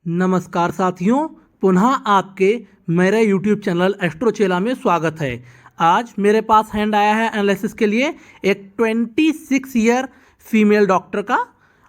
नमस्कार साथियों, पुनः आपके मेरे YouTube चैनल एस्ट्रोचेला में स्वागत है। आज मेरे पास हैंड आया है एनालिसिस के लिए एक 26 ईयर फीमेल डॉक्टर का,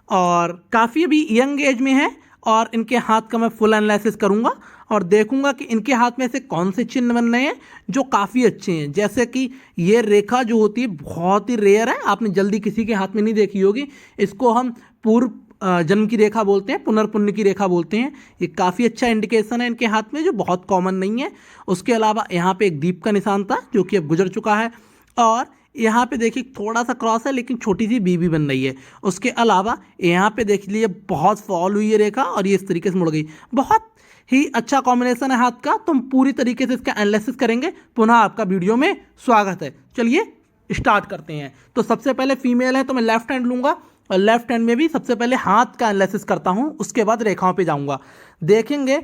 और काफ़ी अभी यंग एज में है। और इनके हाथ का मैं फुल एनालिसिस करूंगा और देखूंगा कि इनके हाथ में से कौन से चिन्ह बन रहे हैं जो काफ़ी अच्छे हैं। जैसे कि ये रेखा जो होती है बहुत ही रेयर है, आपने जल्दी किसी के हाथ में नहीं देखी होगी। इसको हम पूर्व जन्म की रेखा बोलते हैं, पुनर्पुण्य की रेखा बोलते हैं। ये काफ़ी अच्छा इंडिकेशन है इनके हाथ में, जो बहुत कॉमन नहीं है। उसके अलावा यहाँ पे एक दीप का निशान था जो कि अब गुजर चुका है, और यहाँ पे देखिए थोड़ा सा क्रॉस है लेकिन छोटी सी बी भी बन रही है। उसके अलावा यहाँ पे देख लीजिए बहुत फॉल हुई है रेखा और ये इस तरीके से मुड़ गई। बहुत ही अच्छा कॉम्बिनेशन है हाथ का। तो हम पूरी तरीके से इसका एनालिसिस करेंगे। पुनः आपका वीडियो में स्वागत है। चलिए स्टार्ट करते हैं। तो सबसे पहले फीमेल है तो मैं लेफ्ट हैंड लूँगा, और लेफ्ट हैंड में भी सबसे पहले हाथ का एनालिसिस करता हूं, उसके बाद रेखाओं पे जाऊंगा। देखेंगे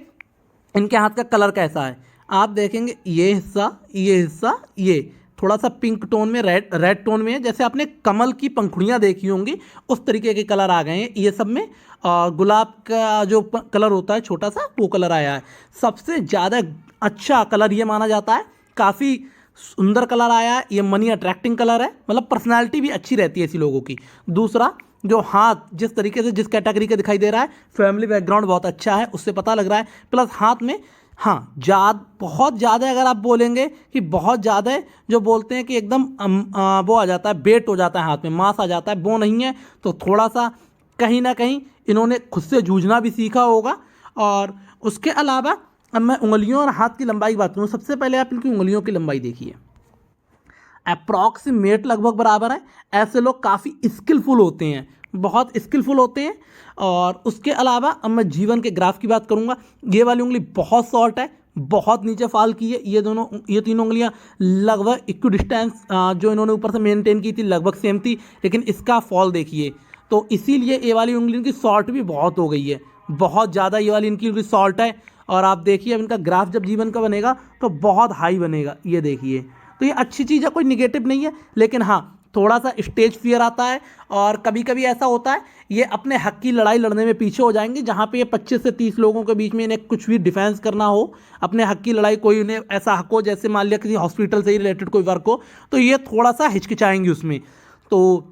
इनके हाथ का कलर कैसा है। आप देखेंगे ये हिस्सा ये थोड़ा सा पिंक टोन में, रेड टोन में है। जैसे आपने कमल की पंखुड़ियां देखी होंगी उस तरीके के कलर आ गए हैं ये सब में। और गुलाब का जो कलर होता है छोटा सा, वो कलर आया है। सबसे ज़्यादा अच्छा कलर ये माना जाता है, काफ़ी सुंदर कलर आया है। ये मनी अट्रैक्टिंग कलर है, मतलब पर्सनैलिटी भी अच्छी रहती है ऐसी लोगों की। दूसरा, जो हाथ जिस तरीके से जिस कैटेगरी का दिखाई दे रहा है, फैमिली बैकग्राउंड बहुत अच्छा है, उससे पता लग रहा है। प्लस हाथ में हाँ बहुत ज़्यादा, अगर आप बोलेंगे कि बहुत ज़्यादा है, जो बोलते हैं कि एकदम वो आ जाता है, वेट हो जाता है हाथ में, मांस आ जाता है, वो नहीं है। तो थोड़ा सा कहीं ना कहीं इन्होंने खुद से जूझना भी सीखा होगा। और उसके अलावा अब मैं उंगलियों और हाथ की लंबाई की बात करूँ। सबसे पहले आप इनकी उंगलियों की लंबाई देखिए, अप्रॉक्सीमेट लगभग बराबर है। ऐसे लोग काफ़ी स्किलफुल होते हैं, बहुत स्किलफुल होते हैं। और उसके अलावा अब मैं जीवन के ग्राफ की बात करूंगा। ये वाली उंगली बहुत शॉर्ट है, बहुत नीचे फाल की है। ये तीनों उंगलियां लगभग इक्वी डिस्टेंस जो इन्होंने ऊपर से मेंटेन की थी लगभग सेम थी, लेकिन इसका फॉल देखिए। तो इसीलिए ये वाली उंगली इनकी शॉर्ट भी बहुत हो गई है, बहुत ज़्यादा ये वाली इनकी उंगली शॉर्ट है। और आप देखिए अब इनका ग्राफ जब जीवन का बनेगा तो बहुत हाई बनेगा, ये देखिए। तो ये अच्छी चीज़ है, कोई निगेटिव नहीं है। लेकिन हाँ, थोड़ा सा स्टेज फियर आता है, और कभी कभी ऐसा होता है ये अपने हक की लड़ाई लड़ने में पीछे हो जाएंगे। जहाँ पे ये 25 से 30 लोगों के बीच में इन्हें कुछ भी डिफेंस करना हो, अपने हक की लड़ाई, कोई उन्हें ऐसा हक हो, जैसे मान लिया किसी हॉस्पिटल से ही रिलेटेड कोई वर्क हो, तो ये थोड़ा सा हिचकिचाएंगे उसमें। तो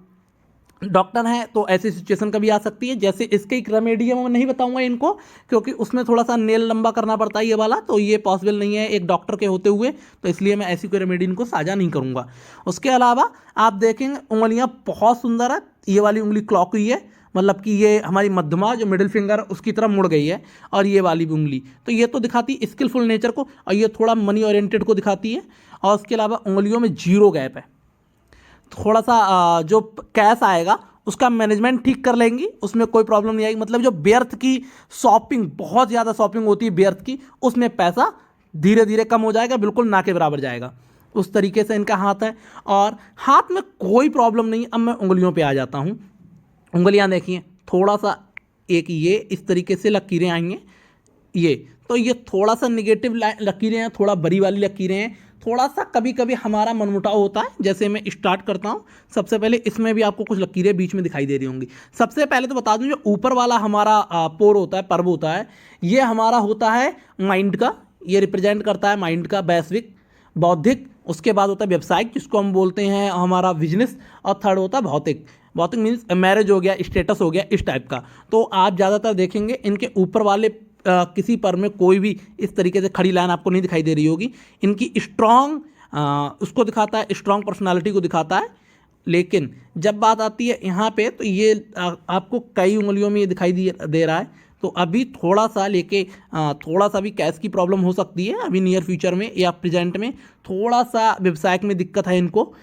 डॉक्टर हैं तो ऐसी सिचुएशन कभी आ सकती है। जैसे इसके एक रेमेडी है, मैं नहीं बताऊंगा इनको, क्योंकि उसमें थोड़ा सा नेल लंबा करना पड़ता है ये वाला, तो ये पॉसिबल नहीं है एक डॉक्टर के होते हुए। तो इसलिए मैं ऐसी कोई रेमेडी इनको साझा नहीं करूंगा। उसके अलावा आप देखेंगे उंगलियां बहुत सुंदर है। ये वाली उंगली क्लॉक हुई है, मतलब कि ये हमारी मध्यमा जो मिडिल फिंगर उसकी तरफ मुड़ गई है। और ये वाली भी उंगली, तो ये तो दिखाती है स्किलफुल नेचर को, और ये थोड़ा मनी ओरिएंटेड को दिखाती है। और उसके अलावा उंगलियों में जीरो गैप है। थोड़ा सा जो कैश आएगा उसका मैनेजमेंट ठीक कर लेंगी, उसमें कोई प्रॉब्लम नहीं आएगी। मतलब जो व्यर्थ की शॉपिंग, बहुत ज़्यादा शॉपिंग होती है व्यर्थ की, उसमें पैसा धीरे धीरे कम हो जाएगा, बिल्कुल ना के बराबर जाएगा। उस तरीके से इनका हाथ है, और हाथ में कोई प्रॉब्लम नहीं। अब मैं उंगलियों पे आ जाता हूँ। उंगलियाँ देखिए, थोड़ा सा एक ये इस तरीके से लकीरें आएंगे, ये तो ये थोड़ा सा निगेटिव लकीरें हैं, थोड़ा बड़ी वाली लकीरें हैं। थोड़ा सा कभी कभी हमारा मनमुटाव होता है। जैसे मैं स्टार्ट करता हूँ, सबसे पहले इसमें भी आपको कुछ लकीरें बीच में दिखाई दे रही होंगी। सबसे पहले तो बता दूँ, जो ऊपर वाला हमारा पोर होता है, पर्व होता है, ये हमारा होता है माइंड का। ये रिप्रेजेंट करता है माइंड का, वैश्विक, बौद्धिक। उसके बाद होता है व्यावसायिक, जिसको हम बोलते हैं हमारा बिजनेस। और थर्ड होता है भौतिक। भौतिक मीन्स मैरिज हो गया, स्टेटस हो गया, इस टाइप का। तो आप ज़्यादातर देखेंगे इनके ऊपर वाले किसी पर में कोई भी इस तरीके से खड़ी लाइन आपको नहीं दिखाई दे रही होगी। इनकी स्ट्रॉन्ग उसको दिखाता है, स्ट्रॉन्ग पर्सनालिटी को दिखाता है। लेकिन जब बात आती है यहाँ पे, तो ये आपको कई उंगलियों में ये दिखाई दे रहा है। तो अभी थोड़ा सा लेके थोड़ा सा भी कैश की प्रॉब्लम हो सकती है अभी नियर फ्यूचर में, या प्रेजेंट में थोड़ा सा व्यवसायिक में दिक्कत है इनको।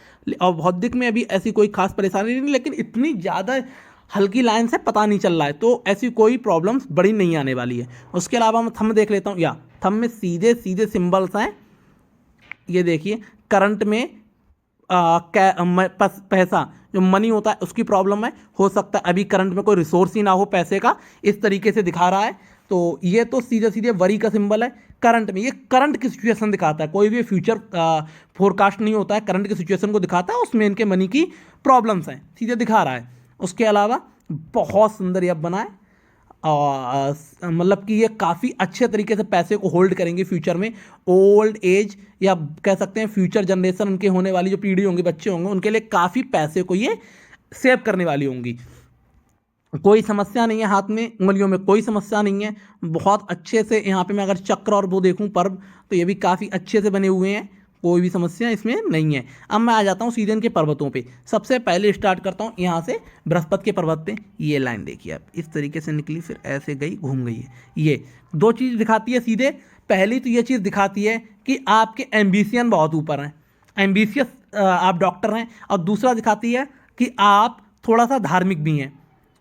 और बौद्धिक में अभी ऐसी कोई खास परेशानी नहीं, लेकिन इतनी ज़्यादा हल्की लाइन से पता नहीं चल रहा है, तो ऐसी कोई प्रॉब्लम्स बड़ी नहीं आने वाली है। उसके अलावा मैं थंब देख लेता हूँ। या थंब में सीधे सीधे सिंबल्स हैं, ये देखिए। करंट में पैसा जो मनी होता है उसकी प्रॉब्लम है, हो सकता है अभी करंट में कोई रिसोर्स ही ना हो पैसे का, इस तरीके से दिखा रहा है। तो ये तो सीधे सीधे वरी का सिंबल है। करंट में ये करंट की सिचुएशन दिखाता है, कोई भी फ्यूचर फोरकास्ट नहीं होता है, करंट की सिचुएशन को दिखाता है। उसमें इनके मनी की प्रॉब्लम्स हैं, सीधे दिखा रहा है। उसके अलावा बहुत सुंदर ये बना है, और मतलब कि ये काफ़ी अच्छे तरीके से पैसे को होल्ड करेंगे फ्यूचर में। ओल्ड एज या कह सकते हैं फ्यूचर जनरेशन, उनके होने वाली जो पीढ़ी होंगी, बच्चे होंगे, उनके लिए काफ़ी पैसे को ये सेव करने वाली होंगी। कोई समस्या नहीं है, हाथ में उंगलियों में कोई समस्या नहीं है। बहुत अच्छे से यहाँ पे मैं अगर चक्र और वो देखूँ पर्व, तो ये भी काफ़ी अच्छे से बने हुए हैं, कोई भी समस्या इसमें नहीं है। अब मैं आ जाता हूँ सीधे इनके पर्वतों पे। सबसे पहले स्टार्ट करता हूँ यहाँ से बृहस्पति के पर्वत पे। ये लाइन देखिए आप, इस तरीके से निकली, फिर ऐसे गई, घूम गई है। ये दो चीज़ दिखाती है सीधे। पहली तो ये चीज़ दिखाती है कि आपके एम्बिशियन बहुत ऊपर हैं, एम्बिशियस आप डॉक्टर हैं। और दूसरा दिखाती है कि आप थोड़ा सा धार्मिक भी हैं।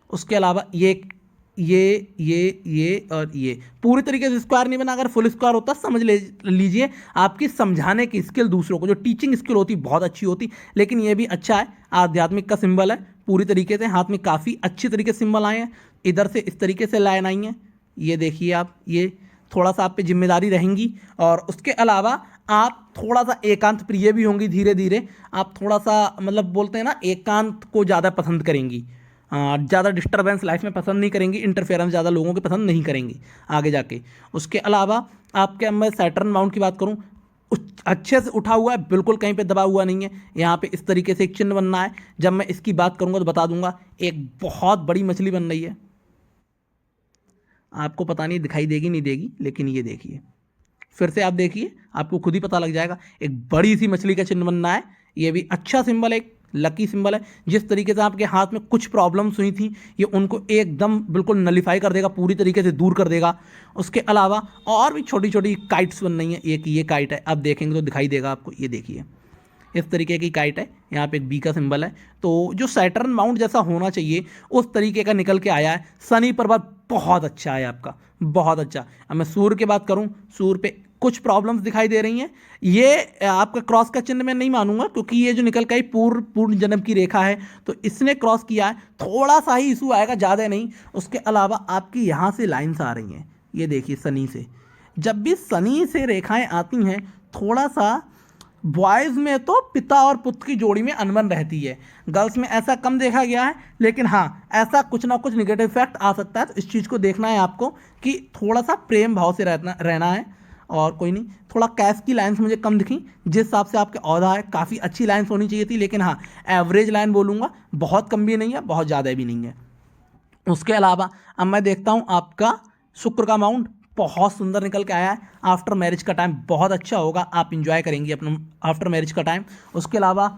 उसके अलावा ये और ये पूरी तरीके से स्क्वायर नहीं बना। अगर फुल स्क्वायर होता समझ लीजिए आपकी समझाने की स्किल, दूसरों को जो टीचिंग स्किल होती बहुत अच्छी होती। लेकिन ये भी अच्छा है, आध्यात्मिक का सिंबल है पूरी तरीके से। हाथ में काफ़ी अच्छी तरीके से सिंबल आए हैं, इधर से इस तरीके से लाइन आई हैं। ये देखिए आप, ये थोड़ा सा आप पे जिम्मेदारी रहेंगी। और उसके अलावा आप थोड़ा सा एकांत प्रिय भी होंगी। धीरे धीरे आप थोड़ा सा मतलब बोलते हैं ना, एकांत को ज़्यादा पसंद करेंगी, ज़्यादा डिस्टर्बेंस लाइफ में पसंद नहीं करेंगी, इंटरफेरेंस ज़्यादा लोगों के पसंद नहीं करेंगी आगे जाके। उसके अलावा आपके, मैं सैटर्न माउंट की बात करूँ, अच्छे से उठा हुआ है, बिल्कुल कहीं पे दबा हुआ नहीं है। यहाँ पे इस तरीके से एक चिन्ह बनना है। जब मैं इसकी बात करूँगा तो बता दूंगा। एक बहुत बड़ी मछली बन रही है, आपको पता नहीं दिखाई देगी नहीं देगी, लेकिन ये देखिए, फिर से आप देखिए, आपको खुद ही पता लग जाएगा। एक बड़ी सी मछली का चिन्ह बनना है। ये भी अच्छा सिंबल है, एक लकी सिंबल है। जिस तरीके से आपके हाथ में कुछ प्रॉब्लम्स हुई थी, ये उनको एकदम बिल्कुल नलीफाई कर देगा, पूरी तरीके से दूर कर देगा। उसके अलावा और भी छोटी छोटी काइट्स बन रही हैं। एक ये काइट है, आप देखेंगे तो दिखाई देगा आपको। ये देखिए, इस तरीके की काइट है, यहाँ पे एक बी का सिंबल है। तो जो सैटर्न माउंट जैसा होना चाहिए उस तरीके का निकल के आया है। शनि पर्वत बहुत अच्छा है आपका, बहुत अच्छा। अब मैं सूर्य की बात करूँ, सूर्य पे कुछ प्रॉब्लम्स दिखाई दे रही हैं। ये आपका क्रॉस का चिन्ह मैं नहीं मानूंगा, क्योंकि ये जो निकल के आई पूर्ण जन्म की रेखा है, तो इसने क्रॉस किया है। थोड़ा सा ही इशू आएगा, ज़्यादा नहीं। उसके अलावा आपकी यहाँ से लाइन्स आ रही हैं, ये देखिए शनि से। जब भी शनि से रेखाएं आती हैं, थोड़ा सा बॉयज़ में तो पिता और पुत्र की जोड़ी में अनबन रहती है। गर्ल्स में ऐसा कम देखा गया है, लेकिन हाँ, ऐसा कुछ ना कुछ निगेटिव इफेक्ट आ सकता है। तो इस चीज़ को देखना है आपको कि थोड़ा सा प्रेम भाव से रहना है। और कोई नहीं, थोड़ा कैश की लाइन्स मुझे कम दिखी। जिस हिसाब से आपके औहदा है, काफ़ी अच्छी लाइन्स होनी चाहिए थी, लेकिन हाँ, एवरेज लाइन बोलूँगा, बहुत कम भी नहीं है, बहुत ज़्यादा भी नहीं है। उसके अलावा अब मैं देखता हूँ आपका शुक्र का माउंट बहुत सुंदर निकल के आया है। आफ्टर मैरिज का टाइम बहुत अच्छा होगा, आप इंजॉय करेंगे अपना आफ्टर मैरिज का टाइम। उसके अलावा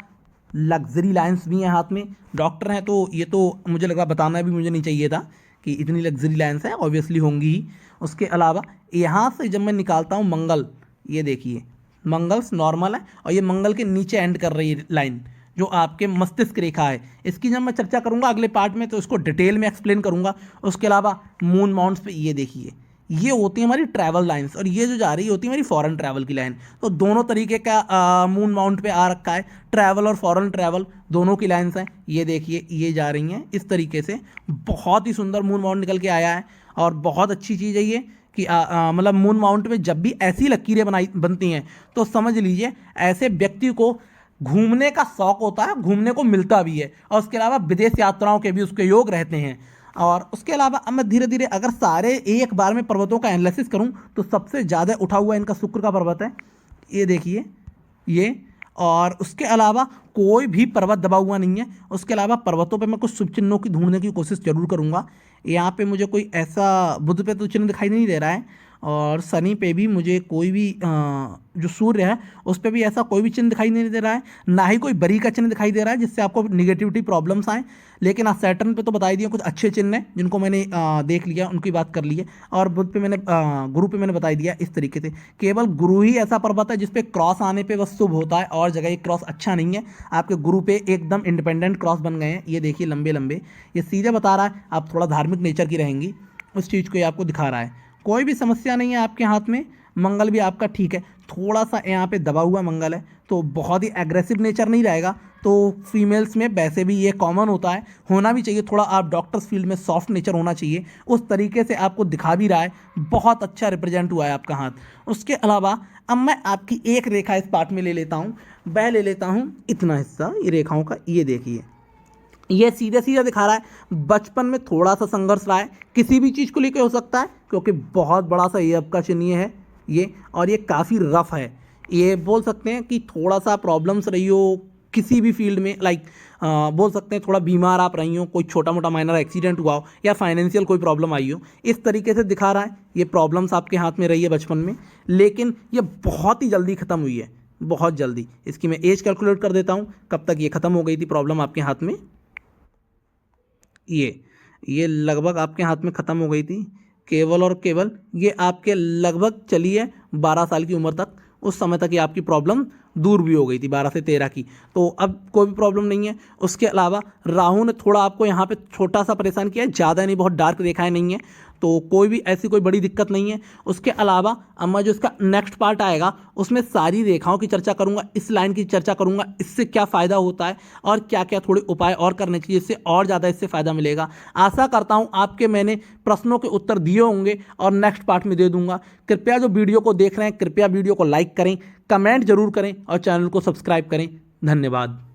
लग्जरी लाइन्स भी हैं हाथ में। डॉक्टर हैं तो ये तो मुझे लगा, बताना भी मुझे नहीं चाहिए था कि इतनी लग्जरी लाइन्स हैं, ऑब्वियसली होंगी ही। उसके अलावा यहाँ से जब मैं निकालता हूँ मंगल, ये देखिए मंगल्स नॉर्मल है, और ये मंगल के नीचे एंड कर रही है लाइन, जो आपके मस्तिष्क रेखा है। इसकी जब मैं चर्चा करूँगा अगले पार्ट में, तो इसको डिटेल में एक्सप्लेन करूँगा। उसके अलावा मून माउंट्स पे ये देखिए, ये होती है हमारी ट्रैवल लाइन्स, और ये जो जा रही होती है हमारी फॉरेन ट्रैवल की लाइन। तो दोनों तरीके का मून माउंट पे आ रखा है, ट्रैवल और फॉरेन ट्रैवल दोनों की लाइन्स हैं। ये देखिए, ये जा रही हैं इस तरीके से। बहुत ही सुंदर मून माउंट निकल के आया है, और बहुत अच्छी चीज़ है ये कि मतलब मून माउंट में जब भी ऐसी लकीरें बनती हैं, तो समझ लीजिए ऐसे व्यक्ति को घूमने का शौक होता है, घूमने को मिलता भी है। और उसके अलावा विदेश यात्राओं के भी उसके योग रहते हैं। और उसके अलावा अब मैं धीरे धीरे अगर सारे एक बार में पर्वतों का एनालिसिस करूं, तो सबसे ज़्यादा उठा हुआ इनका शुक्र का पर्वत है, ये देखिए ये। और उसके अलावा कोई भी पर्वत दबा हुआ नहीं है। उसके अलावा पर्वतों पे मैं कुछ शुभ चिन्हों की ढूंढने की कोशिश जरूर करूँगा। यहाँ पे मुझे कोई ऐसा, बुध पे तो चिन्ह दिखाई नहीं दे रहा है, और शनि पे भी मुझे कोई भी जो सूर्य है उस पर भी ऐसा कोई भी चिन्ह दिखाई नहीं दे रहा है, ना ही कोई बरी का चिन्ह दिखाई दे रहा है जिससे आपको निगेटिविटी प्रॉब्लम्स आए। लेकिन आज सैटर्न पे तो बता ही दिया कुछ अच्छे चिन्ह हैं जिनको मैंने देख लिया, उनकी बात कर ली है। और बुध पे मैंने गुरु पे मैंने बता दिया इस तरीके से। केवल गुरु ही ऐसा पर्वत है जिसपे क्रॉस आने पे बस शुभ होता है, और जगह ये क्रॉस अच्छा नहीं है। आपके गुरु पे एकदम इंडिपेंडेंट क्रॉस बन गए हैं, ये देखिए लंबे लंबे। ये सीधे बता रहा है आप थोड़ा धार्मिक नेचर की रहेंगी, उस चीज़ को ये आपको दिखा रहा है। कोई भी समस्या नहीं है आपके हाथ में। मंगल भी आपका ठीक है, थोड़ा सा यहाँ पे दबा हुआ मंगल है, तो बहुत ही एग्रेसिव नेचर नहीं रहेगा। तो फीमेल्स में वैसे भी ये कॉमन होता है, होना भी चाहिए थोड़ा। आप डॉक्टर्स फील्ड में सॉफ्ट नेचर होना चाहिए, उस तरीके से आपको दिखा भी रहा है। बहुत अच्छा रिप्रेजेंट हुआ है आपका हाथ। उसके अलावा अब मैं आपकी एक रेखा इस पार्ट में ले लेता हूँ, वह ले लेता हूँ इतना हिस्सा ये रेखाओं का। ये देखिए ये सीधे सीधे दिखा रहा है बचपन में थोड़ा सा संघर्ष रहा है, किसी भी चीज़ को लेकर हो सकता है, क्योंकि बहुत बड़ा सा ये आपका चिन्ह है ये, और ये काफ़ी रफ है। ये बोल सकते हैं कि थोड़ा सा प्रॉब्लम्स रही हो किसी भी फील्ड में, लाइक बोल सकते हैं थोड़ा बीमार आप रही हो, कोई छोटा मोटा माइनर एक्सीडेंट हुआ हो, या फाइनेंशियल कोई प्रॉब्लम आई हो, इस तरीके से दिखा रहा है। ये प्रॉब्लम्स आपके हाथ में रही है बचपन में, लेकिन ये बहुत ही जल्दी ख़त्म हुई है, बहुत जल्दी। इसकी मैं एज कैलकुलेट कर देता हूँ कब तक ये ख़त्म हो गई थी प्रॉब्लम आपके हाथ में। ये लगभग आपके हाथ में ख़त्म हो गई थी केवल और केवल ये आपके लगभग चली है 12 साल की उम्र तक। उस समय तक ये आपकी प्रॉब्लम दूर भी हो गई थी 12 से 13 की, तो अब कोई भी प्रॉब्लम नहीं है। उसके अलावा राहु ने थोड़ा आपको यहाँ पे छोटा सा परेशान किया है, ज़्यादा नहीं, बहुत डार्क रेखाएं नहीं है, तो कोई भी ऐसी कोई बड़ी दिक्कत नहीं है। उसके अलावा अब मैं जो इसका नेक्स्ट पार्ट आएगा उसमें सारी रेखाओं की चर्चा करूंगा, इस लाइन की चर्चा करूंगा, इससे क्या फ़ायदा होता है और क्या क्या थोड़े उपाय और करने चाहिए, इससे और ज़्यादा इससे फ़ायदा मिलेगा। आशा करता हूँ आपके मैंने प्रश्नों के उत्तर दिए होंगे और नेक्स्ट पार्ट में दे दूंगा। कृपया जो वीडियो को देख रहे हैं कृपया वीडियो को लाइक करें, कमेंट जरूर करें और चैनल को सब्सक्राइब करें। धन्यवाद।